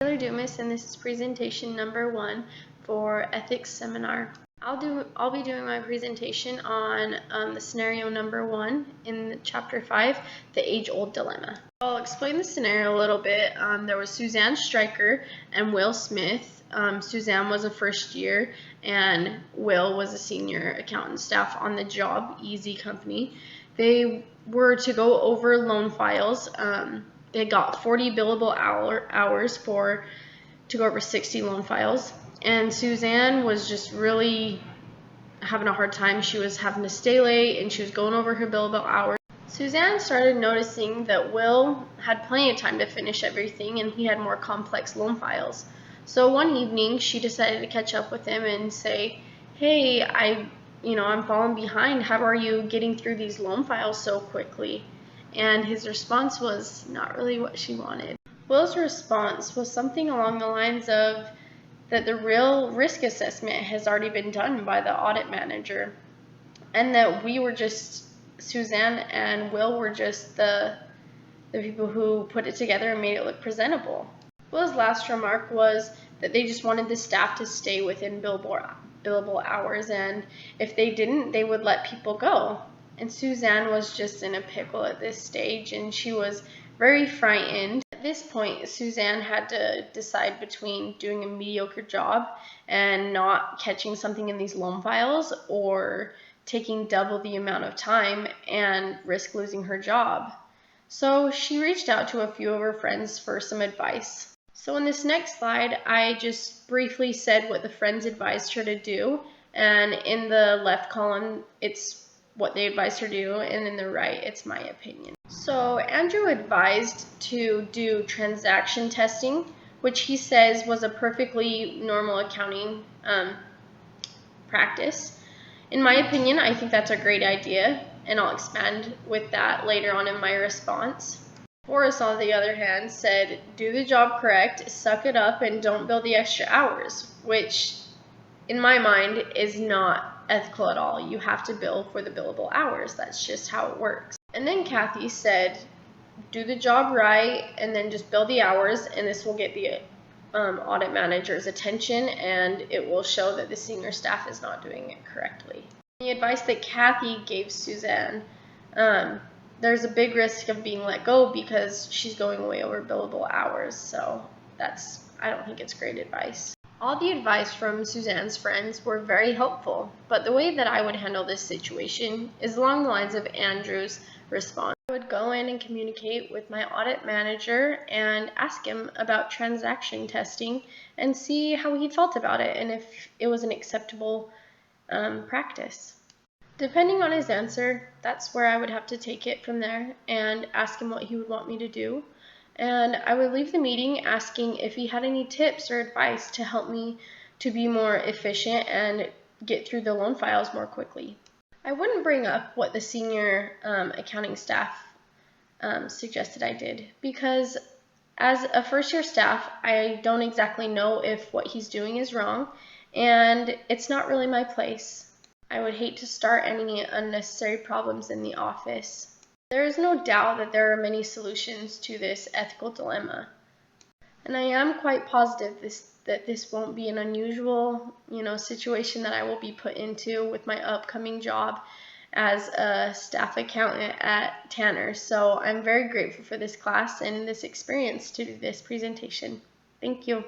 Taylor Dumas, and this is presentation number 1 for ethics seminar. I'll be doing my presentation on the scenario number 1 in chapter 5, the age-old dilemma. I'll explain the scenario a little bit. There was Suzanne Stryker and Will Smith. Suzanne was a first year and Will was a senior accountant staff on the job Easy company. They were to go over loan files. They got 40 billable hours to go over 60 loan files. And Suzanne was just really having a hard time. She was having to stay late and she was going over her billable hours. Suzanne started noticing that Will had plenty of time to finish everything and he had more complex loan files. So one evening she decided to catch up with him and say, "Hey, I'm falling behind. How are you getting through these loan files so quickly?" And his response was not really what she wanted. Will's response was something along the lines of that the real risk assessment has already been done by the audit manager, and that Suzanne and Will were just the people who put it together and made it look presentable. Will's last remark was that they just wanted the staff to stay within billable hours, and if they didn't, they would let people go. And Suzanne was just in a pickle at this stage, and she was very frightened. At this point, Suzanne had to decide between doing a mediocre job and not catching something in these loan files, or taking double the amount of time and risk losing her job. So she reached out to a few of her friends for some advice. So in this next slide, I just briefly said what the friends advised her to do, and in the left column, it's what they advised her to do, and in the right, it's my opinion. So Andrew advised to do transaction testing, which he says was a perfectly normal accounting practice. In my opinion, I think that's a great idea, and I'll expand with that later on in my response. Boris, on the other hand, said, "Do the job correct, suck it up, and don't bill the extra hours," which in my mind is not ethical at all. You have to bill for the billable hours. That's just how it works. And then Kathy said, "Do the job right and then just bill the hours, and this will get the audit manager's attention, and it will show that the senior staff is not doing it correctly." The advice that Kathy gave Suzanne, there's a big risk of being let go because she's going way over billable hours. So I don't think it's great advice. All the advice from Suzanne's friends were very helpful, but the way that I would handle this situation is along the lines of Andrew's response. I would go in and communicate with my audit manager and ask him about transaction testing and see how he felt about it and if it was an acceptable practice. Depending on his answer, that's where I would have to take it from there and ask him what he would want me to do. And I would leave the meeting asking if he had any tips or advice to help me to be more efficient and get through the loan files more quickly. I wouldn't bring up what the senior accounting staff suggested I did, because as a first-year staff, I don't exactly know if what he's doing is wrong, and it's not really my place. I would hate to start any unnecessary problems in the office. There is no doubt that there are many solutions to this ethical dilemma, and I am quite positive that this won't be an unusual, situation that I will be put into with my upcoming job as a staff accountant at Tanner. So I'm very grateful for this class and this experience to do this presentation. Thank you.